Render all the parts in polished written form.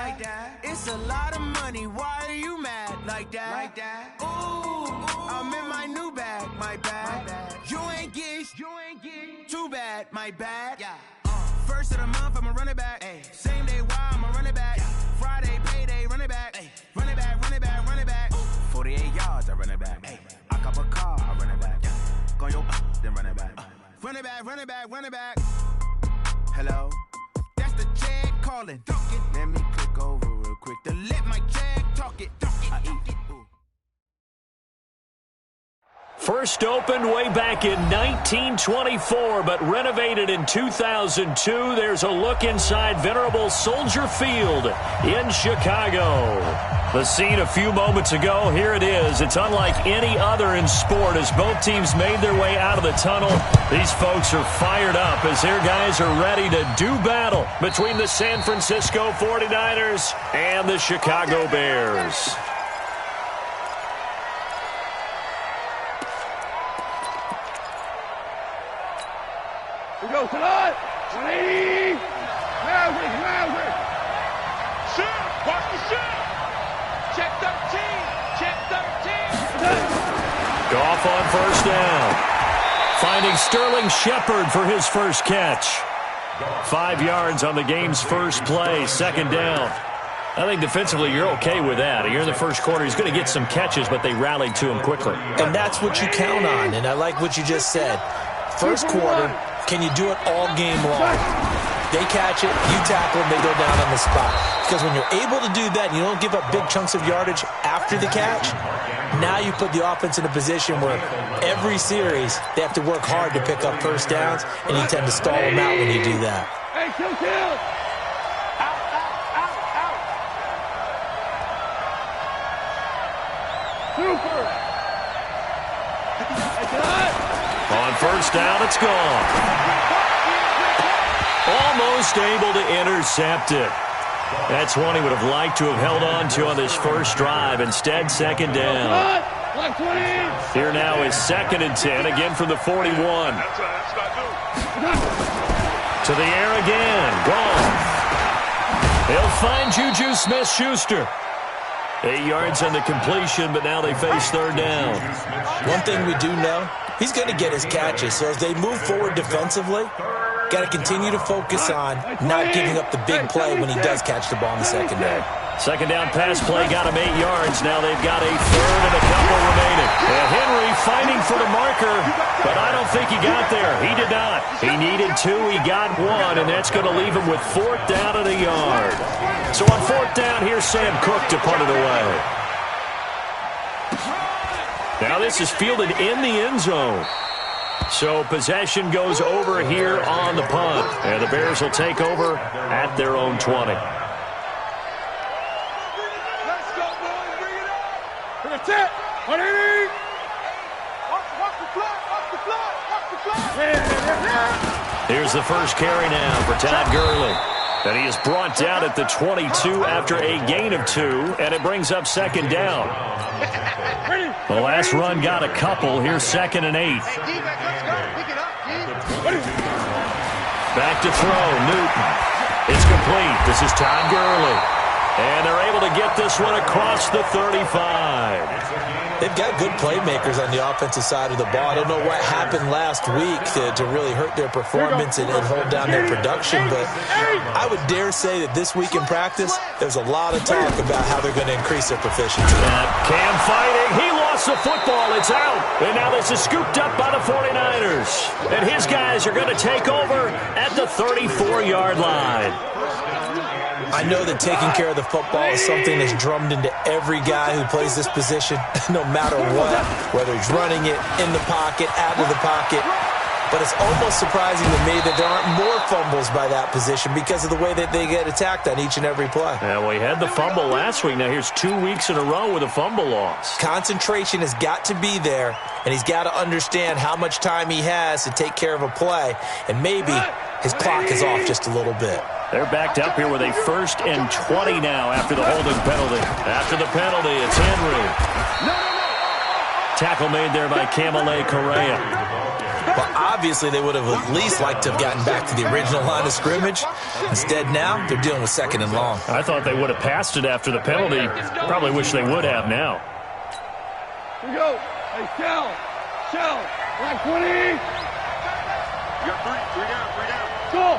Like that. It's a lot of money. Why are you mad like that? Like that. Ooh, I'm in my new bag. My bad. You ain't get too bad. My bad. Yeah. First of the month, I'ma run it back. Ay. Same day, why I'ma run it back. Yeah. Friday, payday, run it back. Ay. Run it back, run it back, run it back. 48 yards, I run it back. Ay. I cop a car, I run it back. Yeah. Go yo, then run it back. Run it back, run it back, run it back. Hello? That's the check calling. Let me click over real quick to let my check talk it. I eat it. First opened way back in 1924, but renovated in 2002. There's a look inside venerable Soldier Field in Chicago. The scene a few moments ago, here it is. It's unlike any other in sport as both teams made their way out of the tunnel. These folks are fired up as their guys are ready to do battle between the San Francisco 49ers and the Chicago Bears. We go tonight. 180. Maverick. Shoot. Watch the shoot. Check 13. Check 13. Goff on first down. Finding Sterling Shepard for his first catch. 5 yards on the game's first play. Second down. I think defensively you're okay with that. You're in the first quarter. He's going to get some catches, but they rallied to him quickly. And that's what you count on, and I like what you just said. First quarter, can you do it all game long? They catch it, you tackle them, they go down on the spot. Because when you're able to do that and you don't give up big chunks of yardage after the catch, now you put the offense in a position where every series they have to work hard to pick up first downs, and you tend to stall them out when you do that. Hey, kill. Super. On first down, it's gone. Almost able to intercept it. That's one he would have liked to have held on to on this first drive. Instead, second down. Here now is 2nd and 10, again from the 41. To the air again. Gone. He'll find Juju Smith-Schuster. 8 yards on the completion, but now they face third down. One thing we do know, he's going to get his catches. So as they move forward defensively, got to continue to focus on not giving up the big play when he does catch the ball in the second down. Second down pass play got him 8 yards. Now they've got a third and a couple remaining. And Henry fighting for the marker, but I don't think he got there. He did not. He needed 2. He got 1, and that's going to leave him with 4th down and a yard. So on 4th down, here's Sam Cook to punt it away. Now this is fielded in the end zone. So possession goes over here on the punt. And the Bears will take over at their own 20. Let's go, boys. Bring it up. Bring it up. 180. Watch the fly. Here's the first carry now for Todd Gurley. And he is brought down at the 22 after a gain of 2, and it brings up second down. The last run got a couple. Here's 2nd and 8. Back to throw, Newton. It's complete. This is Todd Gurley. And they're able to get this one across the 35. They've got good playmakers on the offensive side of the ball. I don't know what happened last week to really hurt their performance and hold down their production, but I would dare say that this week in practice, there's a lot of talk about how they're going to increase their proficiency. Cam fighting. He lost the football. It's out. And now this is scooped up by the 49ers. And his guys are going to take over at the 34-yard line. I know that taking care of the football is something that's drummed into every guy who plays this position, no matter what, whether he's running it, in the pocket, out of the pocket. But it's almost surprising to me that there aren't more fumbles by that position because of the way that they get attacked on each and every play. Yeah, well, he had the fumble last week. Now here's 2 weeks in a row with a fumble loss. Concentration has got to be there, and he's got to understand how much time he has to take care of a play, and maybe his clock is off just a little bit. They're backed up here with a 1st and 20 now after the holding penalty. After the penalty, it's Henry. Tackle made there by Kamale Correa. Well, obviously they would have at least liked to have gotten back to the original line of scrimmage. Instead now, they're dealing with 2nd and long. I thought they would have passed it after the penalty. Probably wish they would have now. Here we go. Hey, Shell. Like 20. You got three down. Go.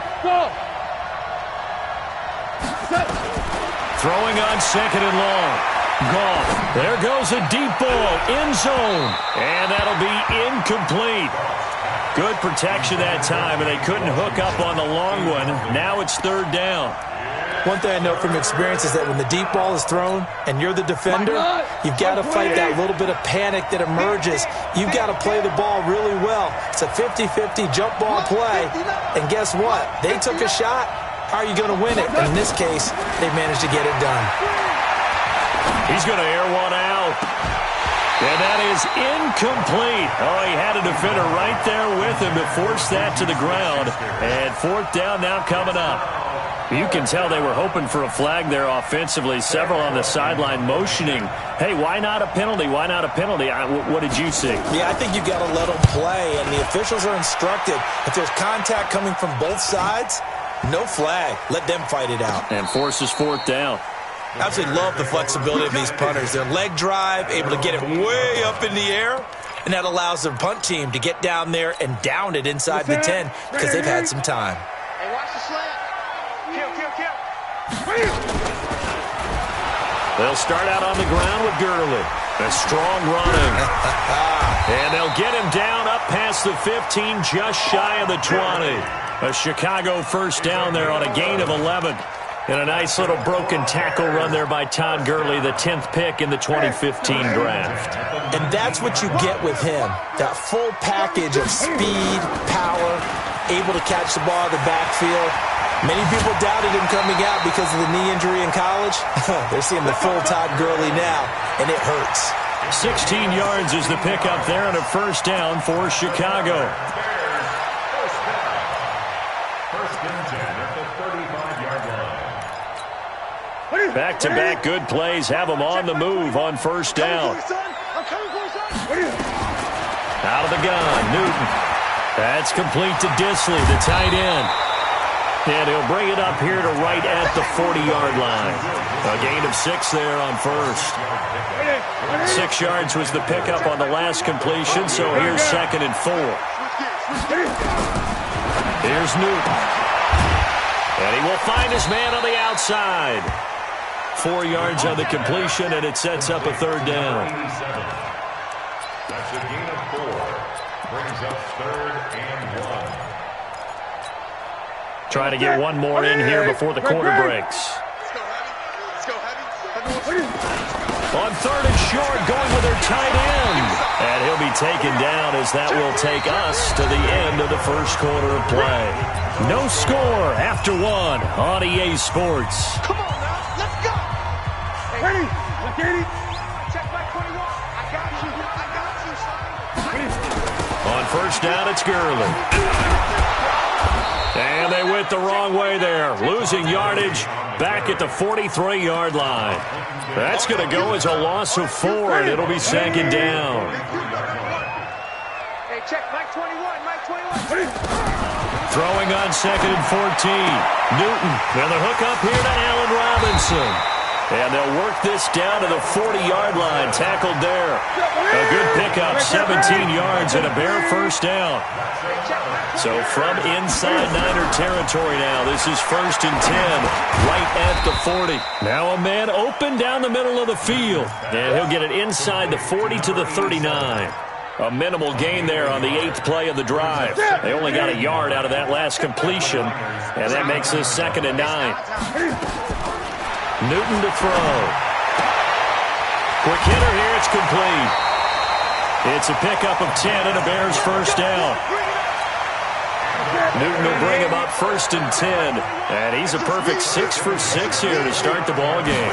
Set. Throwing on 2nd and long. Goff. There goes a deep ball. End zone. And that'll be incomplete. Good protection that time, and they couldn't hook up on the long one. Now it's 3rd down. One thing I know from experience is that when the deep ball is thrown and you're the defender, you've got to fight that little bit of panic that emerges. You've got to play the ball really well. It's a 50-50 jump ball play. And guess what? They took a shot. How are you going to win it? And in this case, they managed to get it done. He's going to air one out. And that is incomplete. Oh, he had a defender right there with him to force that to the ground. And 4th down now coming up. You can tell they were hoping for a flag there offensively. Several on the sideline motioning. Hey, why not a penalty? Why not a penalty? What did you see? Yeah, I think you got to let them play. And the officials are instructed, if there's contact coming from both sides, no flag. Let them fight it out. And forces 4th down. I absolutely love the flexibility of these punters. Their leg drive, able to get it way up in the air, and that allows their punt team to get down there and down it inside the 10 because they've had some time. Hey, watch the slant. Kill. They'll start out on the ground with Gurley. A strong running. And they'll get him down up past the 15, just shy of the 20. A Chicago 1st down there on a gain of 11. And a nice little broken tackle run there by Todd Gurley, the 10th pick in the 2015 draft. And that's what you get with him, that full package of speed, power, able to catch the ball in the backfield. Many people doubted him coming out because of the knee injury in college. They're seeing the full Todd Gurley now, and it hurts. 16 yards is the pickup there on a 1st down for Chicago. Back-to-back good plays have them on the move on 1st down. Out of the gun, Newton. That's complete to Disley, the tight end. And he'll bring it up here to right at the 40-yard line. A gain of 6 there on 1st. 6 yards was the pickup on the last completion, so here's 2nd and 4. Here's Newton. And he will find his man on the outside. 4 yards on the completion, and it sets up a 3rd down. That's a gain of 4. Brings up 3rd and 1. Trying to get one more in here before the quarter breaks. Let's go heavy. On 3rd and short, going with their tight end. And he'll be taken down as that will take us to the end of the 1st quarter of play. No score after 1 on EA Sports. Come on now, let's go. Ready? Look at it. Check back 21. I got you, son. On 1st down, it's Gurley. And they went the wrong way there, losing yardage back at the 43-yard line. That's going to go as a loss of 4, and it'll be 2nd down. Hey, check Mike 21, Mike 21. Throwing on 2nd and 14. Newton, and the hook up here to Allen Robinson. And they'll work this down to the 40-yard line, tackled there. A good pickup, 17 yards and a bare 1st down. So from inside Niner territory now, this is 1st and 10, right at the 40. Now a man open down the middle of the field, and he'll get it inside the 40 to the 39. A minimal gain there on the 8th play of the drive. They only got a yard out of that last completion, and that makes this 2nd and 9. Newton to throw. Quick hitter here, it's complete. It's a pickup of 10 and a Bears 1st down. Newton will bring him up 1st and 10. And he's a perfect 6 for 6 here to start the ball game.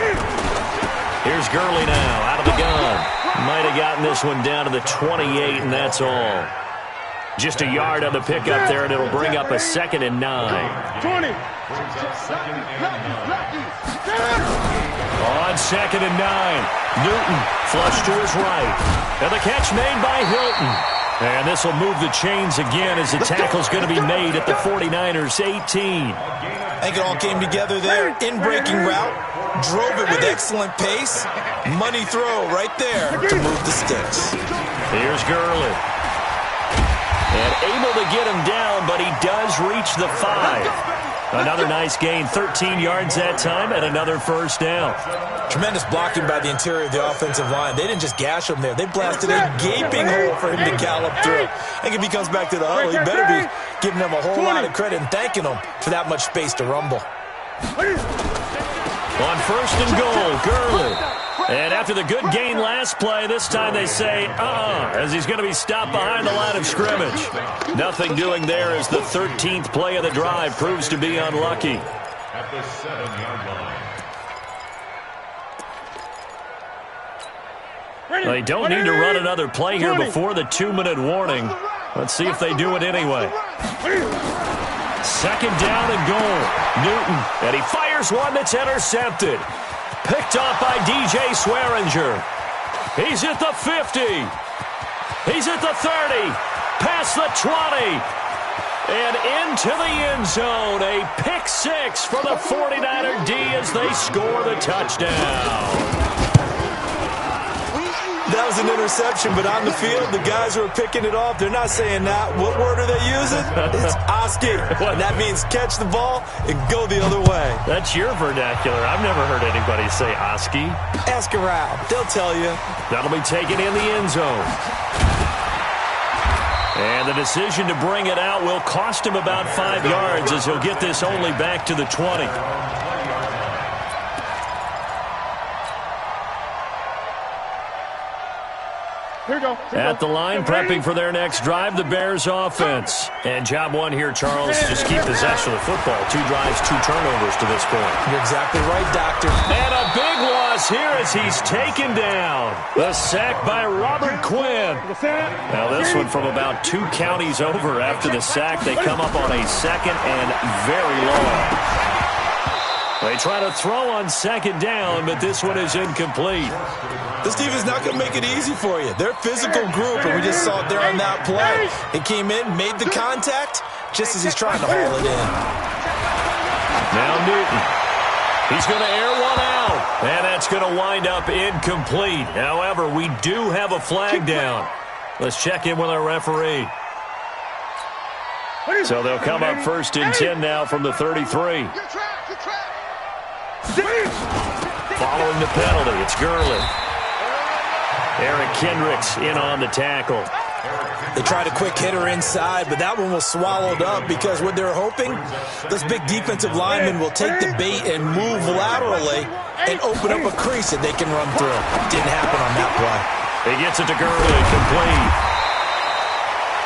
Here's Gurley now, out of the gun. Might have gotten this one down to the 28, and that's all. Just a yard on the pickup there, and it'll bring up a 2nd and 9. 20. On 2nd and 9, Newton flush to his right. And the catch made by Hilton. And this will move the chains again as the tackle's going to be made at the 49ers 18. I think it all came together there. In-breaking route, drove it with excellent pace. Money throw right there to move the sticks. Here's Gurley. And able to get him down, but he does reach the 5. Another nice gain, 13 yards that time, and another first down. Tremendous blocking by the interior of the offensive line. They didn't just gash him there. They blasted a gaping hole for him to gallop through. I think if he comes back to the huddle, he better be giving them a whole lot of credit and thanking them for that much space to rumble. On first and goal, Gurley. And after the good gain last play, this time they say, as he's going to be stopped behind the line of scrimmage. Nothing doing there as the 13th play of the drive proves to be unlucky. At the 7-yard line. They don't need to run another play here before the 2-minute warning. Let's see if they do it anyway. Second down and goal. Newton, and he fires one that's intercepted. Picked off by DJ Swearinger. He's at the 50. He's at the 30. Past the 20. And into the end zone. A pick 6 for the 49er D as they score the touchdown. That was an interception, but on the field, the guys who are picking it off, they're not saying that. What word are they using? It's Oski. And that means catch the ball and go the other way. That's your vernacular. I've never heard anybody say Oski. Ask around. They'll tell you. That'll be taken in the end zone. And the decision to bring it out will cost him about 5 yards as he'll get this only back to the 20. At the line, prepping for their next drive, the Bears offense. And job one here, Charles, just keep possession of the football. 2 drives, 2 turnovers to this point. You're exactly right, Doctor. And a big loss here as he's taken down. The sack by Robert Quinn. Now this one from about 2 counties over after the sack. They come up on a second and very long. They try to throw on second down, but this one is incomplete. This team is not going to make it easy for you. They're a physical group, and we just saw it there on that play. It came in, made the contact, just as he's trying to haul it in. Now Newton. He's going to air one out, and that's going to wind up incomplete. However, we do have a flag down. Let's check in with our referee. So they'll come up first and 10 now from the 33. Following the penalty, it's Gurley. Eric Kendricks in on the tackle. They tried a quick hitter inside, but that one was swallowed up because what they're hoping, this big defensive lineman will take the bait and move laterally and open up a crease that they can run through. Didn't happen on that play. He gets it to Gurley, complete.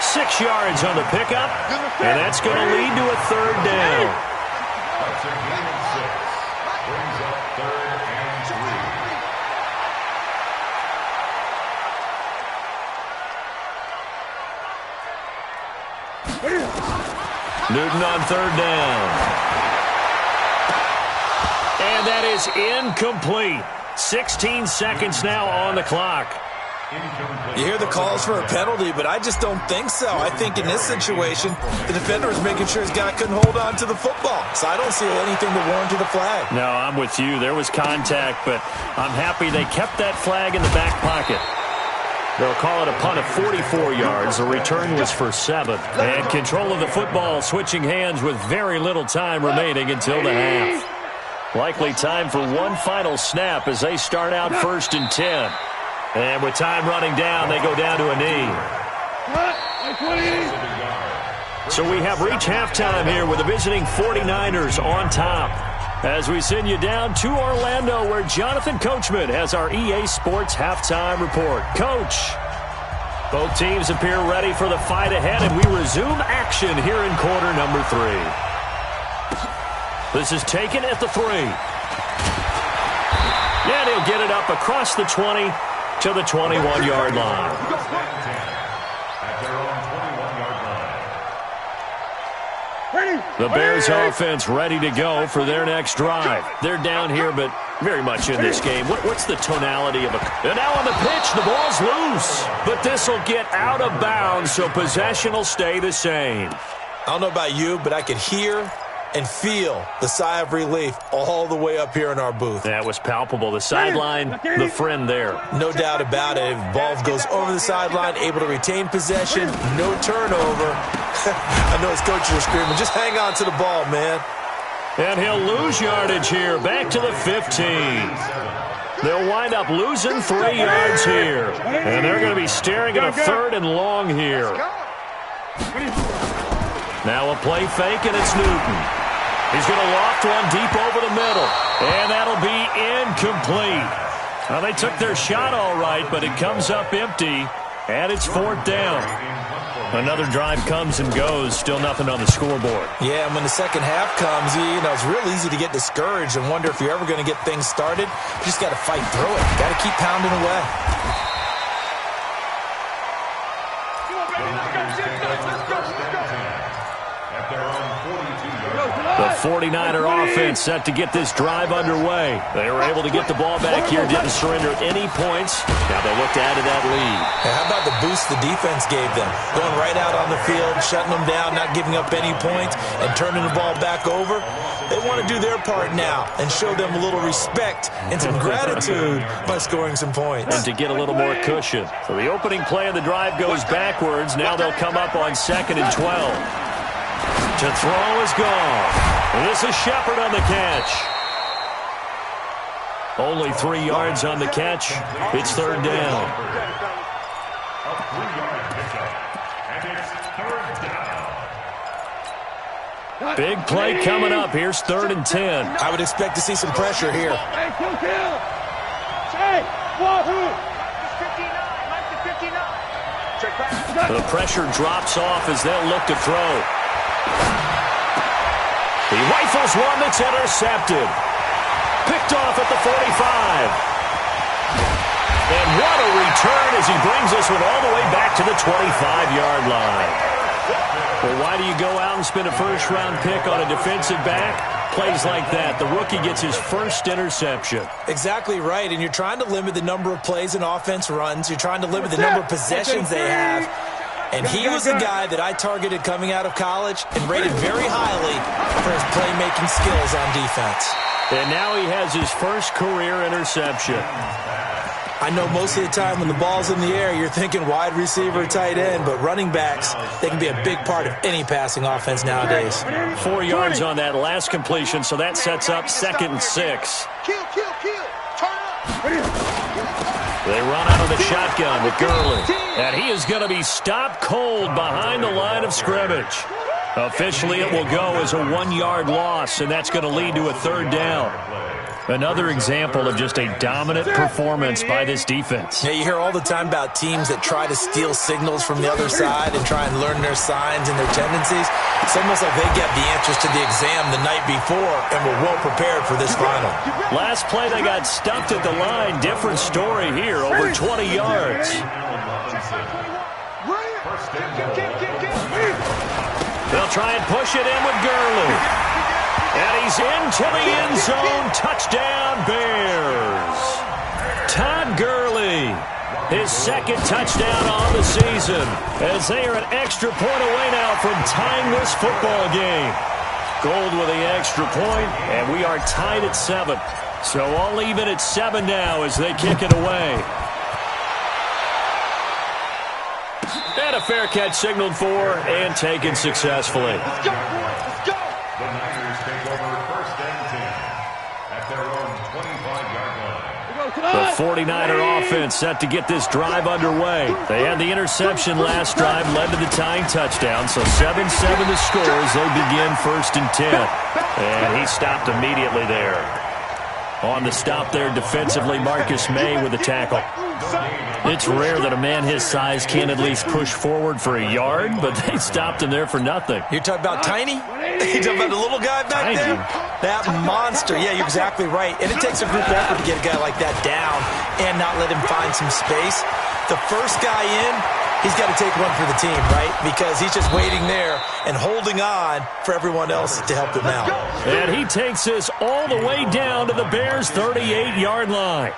6 yards on the pickup, and that's going to lead to a third down. That's a gain of 6. Brings up 3rd and 3. Newton on third down. And that is incomplete. 16 seconds now on the clock. You hear the calls for a penalty, but I just don't think so. I think in this situation, the defender is making sure his guy couldn't hold on to the football. So I don't see anything to warrant a flag. No, I'm with you. There was contact, but I'm happy they kept that flag in the back pocket. They'll call it a punt of 44 yards. The return was for 7. And control of the football switching hands with very little time remaining until the half. Likely time for one final snap as they start out first and 10. And with time running down, they go down to a knee. So we have reached halftime here with the visiting 49ers on top. As we send you down to Orlando, where Jonathan Coachman has our EA Sports halftime report. Coach, both teams appear ready for the fight ahead, and we resume action here in quarter number 3. This is taken at the 3. And he'll get it up across the 20 to the 21-yard line. At their own 21-yard line. The Bears offense ready to go for their next drive. They're down here, but very much in this game. What's the tonality of a... And now on the pitch, the ball's loose. But this will get out of bounds, so possession will stay the same. I don't know about you, but I could hear and feel the sigh of relief all the way up here in our booth. That was palpable. The sideline, the friend there. No doubt about it. If the ball goes over the sideline, able to retain possession, no turnover. I know his coaches are screaming, just hang on to the ball, man. And he'll lose yardage here, back to the 15. They'll wind up losing 3 yards here. And they're going to be staring at a 3rd and long here. Now a play fake, and it's Newton. He's going to loft one deep over the middle. And that'll be incomplete. Well, they took their shot all right, but it comes up empty, and it's 4th down. Another drive comes and goes, still nothing on the scoreboard. Yeah, and when the second half comes, it's real easy to get discouraged and wonder if you're ever going to get things started. You just got to fight through it. Got to keep pounding away. The 49er offense set to get this drive underway. They were able to get the ball back here, didn't surrender any points. Now they look to add to that lead. Hey, how about the boost the defense gave them? Going right out on the field, shutting them down, not giving up any points, and turning the ball back over. They want to do their part now and show them a little respect and some gratitude by scoring some points. And to get a little more cushion. So the opening play of the drive goes backwards. Now they'll come up on 2nd and 12. To throw is gone. And this is Shepard on the catch. Only 3 yards on the catch. It's 3rd down. A 3-yard pickup. And it's 3rd down. Big play coming up. Here's 3rd and 10. I would expect to see some pressure here. Hey, kill. Hey, Wahoo. The pressure drops off as they'll look to throw. He rifles one that's intercepted. Picked off at the 45. And what a return as he brings this one all the way back to the 25-yard line. Well, why do you go out and spend a first-round pick on a defensive back? Plays like that. The rookie gets his first interception. Exactly right, and you're trying to limit the number of plays and offense runs. You're trying to limit the number of possessions they have. And he was the guy that I targeted coming out of college and rated very highly for his playmaking skills on defense. And now he has his first career interception. I know most of the time when the ball's in the air, you're thinking wide receiver, tight end, but running backs, they can be a big part of any passing offense nowadays. 4 yards on that last completion, so that sets up 2nd and 6. Kill. Turn up. They run out of the shotgun with Gurley. And he is going to be stopped cold behind the line of scrimmage. Officially, it will go as a 1-yard loss, and that's going to lead to a 3rd down. Another example of just a dominant performance by this defense. Yeah, you hear all the time about teams that try to steal signals from the other side and try and learn their signs and their tendencies. It's almost like they get the answers to the exam the night before and were well prepared for this final. Last play, they got stumped at the line. Different story here, over 20 yards. They'll try and push it in with Gurley. And he's into the end zone. Touchdown, Bears. Todd Gurley, his 2nd touchdown on the season, as they are an extra point away now from tying this football game. Gold with the extra point, and we are tied at 7. So all even at 7 now as they kick it away. And a fair catch signaled for and taken successfully. Let's go, boys. Let's go. The Niners take over 1st and 10 at their own 25-yard line. The 49er offense set to get this drive underway. They had the interception last drive, led to the tying touchdown. So 7-7 the score as they begin 1st and 10. And he stopped immediately there. On the stop there defensively, Marcus May with a tackle. It's rare that a man his size can't at least push forward for a yard, but they stopped him there for nothing. You're talking about Tiny? You're talking about the little guy back there? That monster. Yeah, you're exactly right. And it takes a group effort to get a guy like that down and not let him find some space. The first guy in, he's got to take one for the team, right? Because he's just waiting there and holding on for everyone else to help him out. And he takes this all the way down to the Bears' 38-yard line.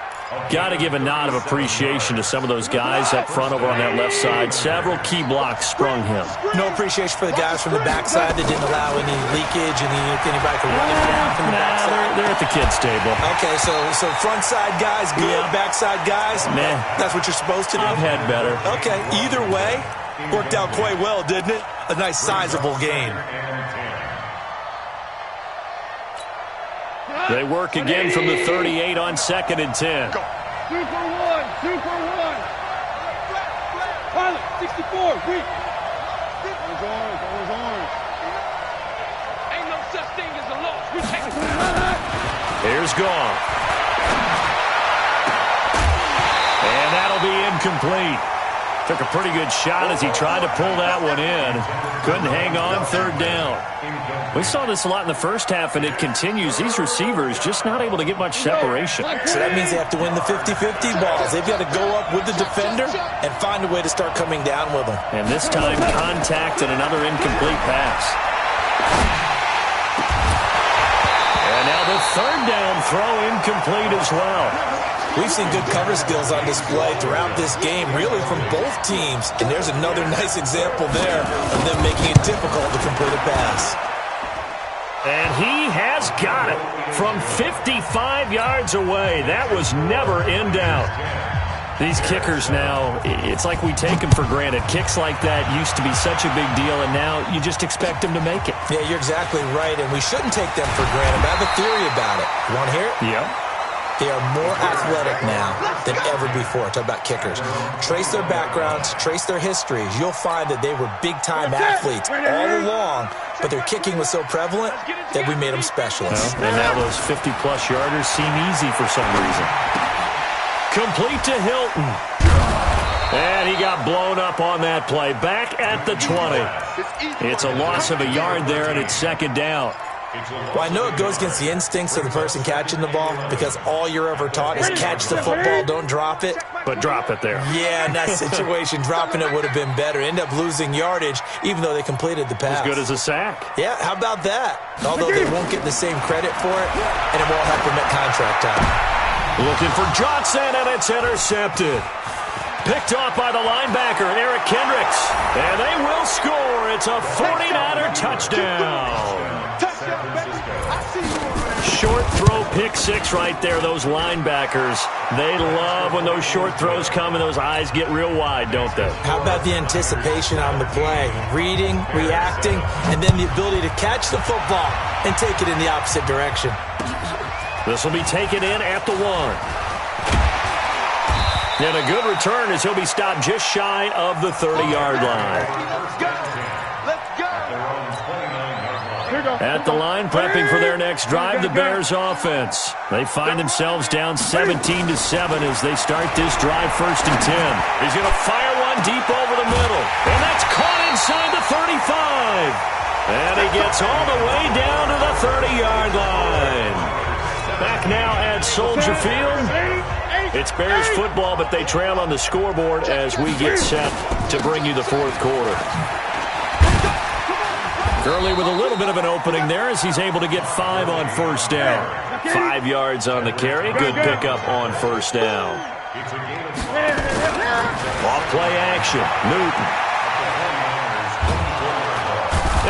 Got to give a nod of appreciation to some of those guys up front over on that left side. Several key blocks sprung him. No appreciation for the guys from the backside that didn't allow any leakage and anybody could run it down from the backside. They're at the kids' table. Okay, so front side guys good, backside guys, meh. That's what you're supposed to do? I've had better. Okay, either way, worked out quite well, didn't it? A nice sizable gain. They work again from the 38 on 2nd and 10. 2 for 1, 2 for 1. Pilot, 64, weak. Always orange, always orange. Ain't no such thing as a loss. We take it. Here's Gam. And that'll be incomplete. Took a pretty good shot as he tried to pull that one in. Couldn't hang on 3rd down. We saw this a lot in the first half, and it continues. These receivers just not able to get much separation. So that means they have to win the 50-50 balls. They've got to go up with the defender and find a way to start coming down with them. And this time, contact and another incomplete pass. And now the 3rd down throw incomplete as well. We've seen good cover skills on display throughout this game, really from both teams. And there's another nice example there of them making it difficult to complete a pass. And he has got it from 55 yards away. That was never in doubt. These kickers now, it's like we take them for granted. Kicks like that used to be such a big deal, and now you just expect them to make it. Yeah, you're exactly right, and we shouldn't take them for granted. But I have a theory about it. You want to hear it? Yep. They are more athletic now than ever before. Talk about kickers. Trace their backgrounds, trace their histories. You'll find that they were big-time athletes all along, but their kicking was so prevalent that we made them specialists. Well, and now those 50-plus yarders seem easy for some reason. Complete to Hilton. And he got blown up on that play. Back at the 20. It's a loss of a yard there, and it's 2nd down. Well, I know it goes against the instincts of the person catching the ball because all you're ever taught is catch the football, don't drop it. But drop it there. Yeah, in that situation, dropping it would have been better. End up losing yardage, even though they completed the pass. As good as a sack. Yeah, how about that? Although they won't get the same credit for it, and it won't help them at contract time. Looking for Johnson, and it's intercepted. Picked off by the linebacker, Eric Kendricks. And they will score. It's a 49er touchdown. Short throw, pick 6 right there. Those linebackers, they love when those short throws come and those eyes get real wide, don't they? How about the anticipation on the play? Reading, reacting, and then the ability to catch the football and take it in the opposite direction. This will be taken in at the 1. And a good return as he'll be stopped just shy of the 30-yard line. At the line, prepping for their next drive, the Bears offense. They find themselves down 17-7 as they start this drive 1st and 10. He's going to fire one deep over the middle. And that's caught inside the 35. And he gets all the way down to the 30-yard line. Back now at Soldier Field. It's Bears football, but they trail on the scoreboard as we get set to bring you the 4th quarter. Gurley with a little bit of an opening there as he's able to get 5 on 1st down. 5 yards on the carry. Good pickup on 1st down. Off play action. Newton.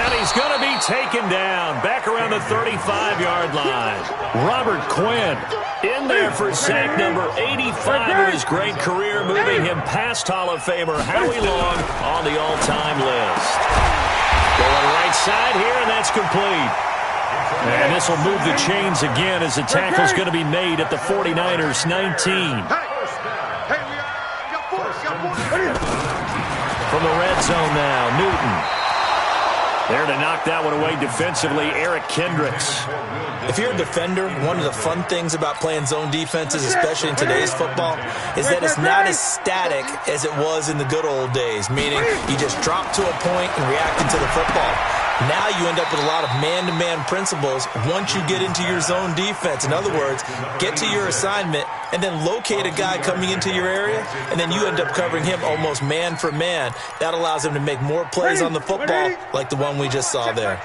And he's going to be taken down. Back around the 35-yard line. Robert Quinn in there for sack number 85 of his great career, moving him past Hall of Famer Howie Long on the all-time list. Going right side here, and that's complete. And this will move the chains again as the tackle's going to be made at the 49ers 19. From the red zone now, Newton. There to knock that one away defensively, Eric Kendricks. If you're a defender, one of the fun things about playing zone defenses, especially in today's football, is that it's not as static as it was in the good old days, meaning you just drop to a point and react into the football. Now you end up with a lot of man-to-man principles once you get into your zone defense. In other words, get to your assignment and then locate a guy coming into your area, and then you end up covering him almost man for man. That allows him to make more plays on the football like the one we just saw there.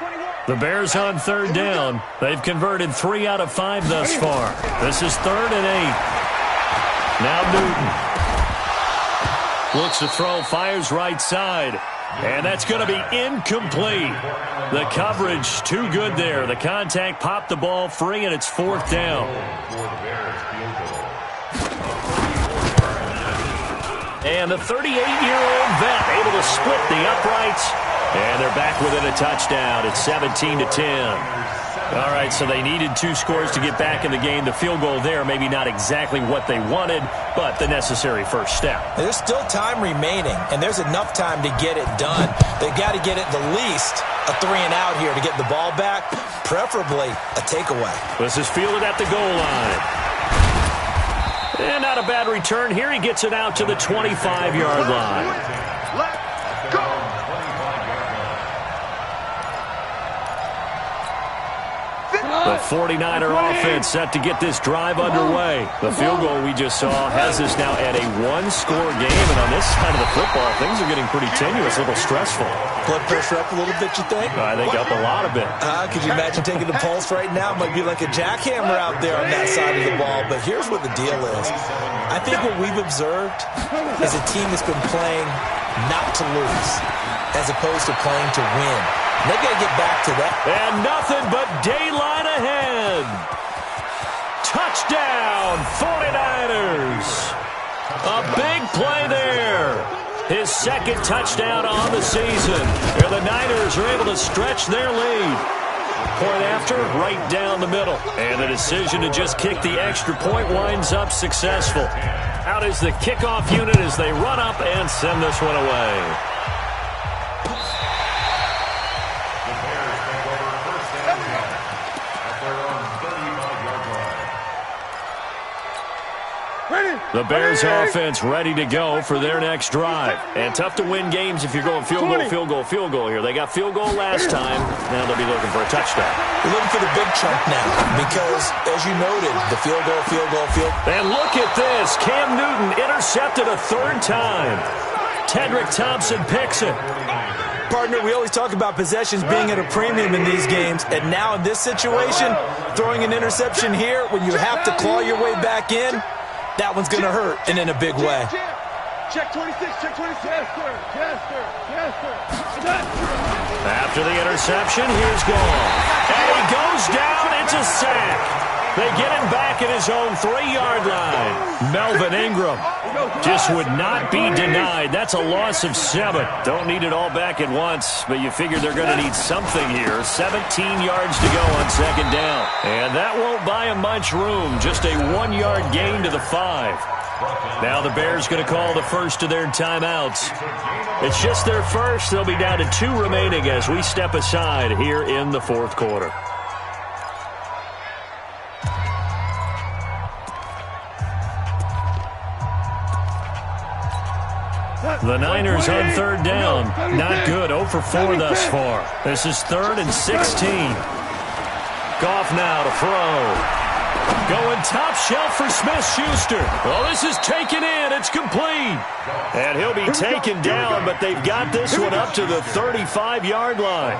The Bears on third down. They've converted 3 out of 5 thus far. This is 3rd and 8. Now Newton looks to throw, fires right side. And that's going to be incomplete. The coverage too good there. The contact popped the ball free, and it's 4th down. And the 38-year-old vet able to split the uprights. And they're back within a touchdown. It's 17-10. All right, so they needed 2 scores to get back in the game. The field goal there, maybe not exactly what they wanted, but the necessary first step. There's still time remaining, and there's enough time to get it done. They've got to get at the least a 3-and-out here to get the ball back, preferably a takeaway. This is fielded at the goal line. And not a bad return here. He gets it out to the 25-yard line. Let's go. The 49er offense set to get this drive underway. The field goal we just saw has us now at a 1-score game, and on this side of the football, things are getting pretty tenuous, a little stressful. Blood pressure up a little bit, you think? I think up a lot of it. Could you imagine taking the pulse right now? It might be like a jackhammer out there on that side of the ball, but here's what the deal is. I think what we've observed is a team that's been playing not to lose as opposed to playing to win. They've got to get back to that. And nothing but daylight ahead. Touchdown, 49ers. A big play there. His 2nd touchdown on the season. And the Niners are able to stretch their lead. Point after, right down the middle. And the decision to just kick the extra point winds up successful. Out is the kickoff unit as they run up and send this one away. The Bears offense ready to go for their next drive. And tough to win games if you're going field goal here. They got field goal last time. Now they'll be looking for a touchdown. They're looking for the big chunk now because, as you noted, the field goal. And look at this. Cam Newton intercepted a 3rd time. Tedrick Thompson picks it. Partner, we always talk about possessions being at a premium in these games, and now in this situation, throwing an interception here when you have to claw your way back in, that one's going to hurt, and in a big way. Check 26, check 26. After the interception, here's Gall. And he goes down. It's a sack. They get him back at his own 3-yard line. Melvin Ingram just would not be denied. That's a loss of 7. Don't need it all back at once, but you figure they're going to need something here. 17 yards to go on 2nd down. And that won't buy him much room. Just a 1-yard gain to the 5. Now the Bears going to call the first of their timeouts. It's just their first. They'll be down to 2 remaining as we step aside here in the 4th quarter. The Niners on 3rd down. Not good. 0 for 4 thus far. This is 3rd and 16. Goff now to throw. Going top shelf for Smith-Schuster. Well, this is taken in. It's complete. And he'll be taken down, but they've got this one up to the 35-yard line.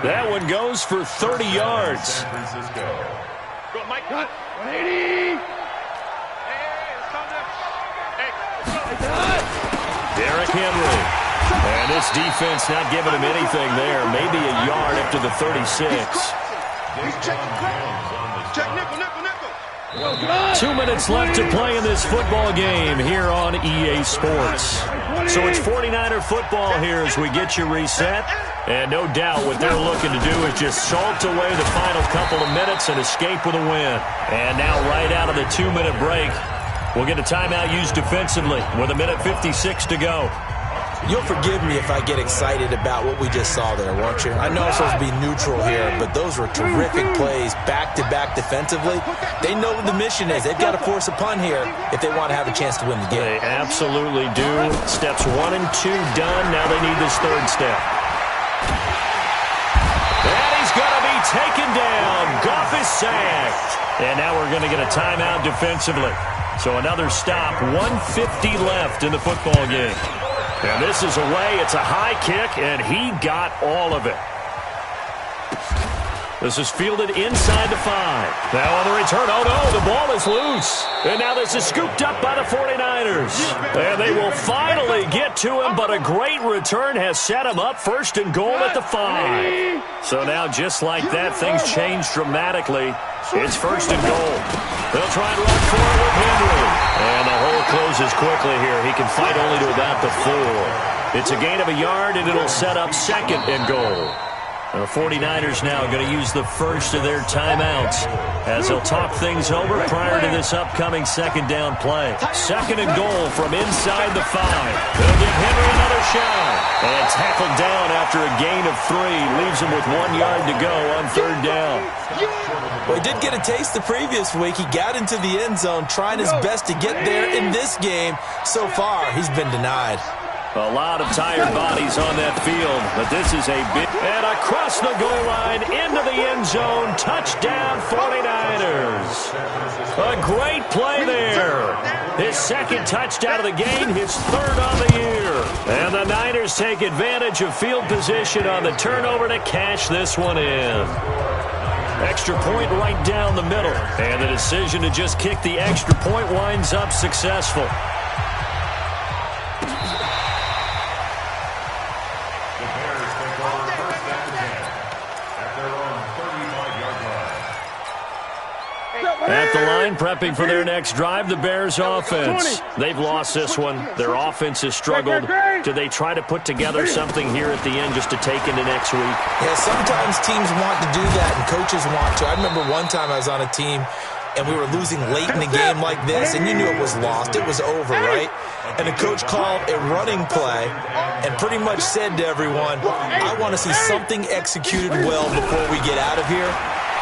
That one goes for 30 yards. Go, Mike. 180. Derrick Henry. And this defense not giving him anything there. Maybe a yard up to the 36. Check nickel. 2 minutes left to play in this football game here on EA Sports. So it's 49er football here as we get you reset. And no doubt what they're looking to do is just salt away the final couple of minutes and escape with a win. And now right out of the 2-minute break, we'll get a timeout used defensively with 1:56 to go. You'll forgive me if I get excited about what we just saw there, won't you? I know I'm supposed to be neutral here, but those were terrific plays back-to-back defensively. They know what the mission is. They've got to force a punt here if they want to have a chance to win the game. They absolutely do. Steps 1 and 2 done. Now they need this 3rd step. taken down. Goff is sacked. And now we're going to get a timeout defensively. So another stop, 1:50 left in the football game. And this is away. It's a high kick, and he got all of it. This is fielded inside the 5. Now on the return, oh no, the ball is loose. And now this is scooped up by the 49ers. And they will finally get to him, but a great return has set him up first and goal at the 5. So now just like that, things change dramatically. It's first and goal. They'll try and run for it with Henry. And the hole closes quickly here. He can fight only to about the 4. It's a gain of a yard, and it'll set up second and goal. The 49ers now going to use the first of their timeouts as they'll talk things over prior to this upcoming second down play. Second and goal from inside the 5. They'll give Henry another shot. And tackled down after a gain of 3. Leaves him with 1 yard to go on third down. Well, he did get a taste the previous week. He got into the end zone trying his best to get there in this game. So far, he's been denied. A lot of tired bodies on that field, but this is a big... And across the goal line, into the end zone, touchdown 49ers. A great play there. His second touchdown of the game, his third on the year. And the Niners take advantage of field position on the turnover to cash this one in. Extra point right down the middle. And the decision to just kick the extra point winds up successful. At the line, prepping for their next drive, the Bears offense. They've lost this one. Their offense has struggled. Do they try to put together something here at the end just to take into next week? Yeah, sometimes teams want to do that and coaches want to. I remember one time I was on a team and we were losing late in the game like this, and you knew it was lost. It was over, right? And the coach called a running play and pretty much said to everyone, I want to see something executed well before we get out of here.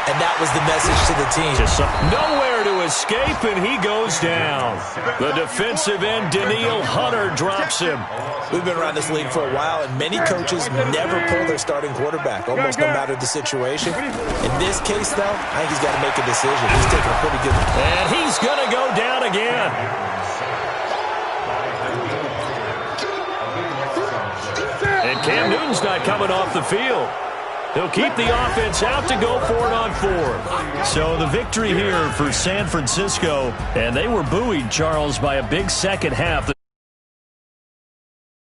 And that was the message to the team. Just nowhere to escape, and he goes down. The defensive end, Danielle Hunter, drops him. We've been around this league for a while, and many coaches never pull their starting quarterback, almost no matter the situation. In this case, though, I think he's got to make a decision. He's taking a pretty good... And he's going to go down again. And Cam Newton's not coming off the field. He'll keep the offense out to go for it on 4. So the victory here for San Francisco, and they were buoyed, Charles, by a big second half.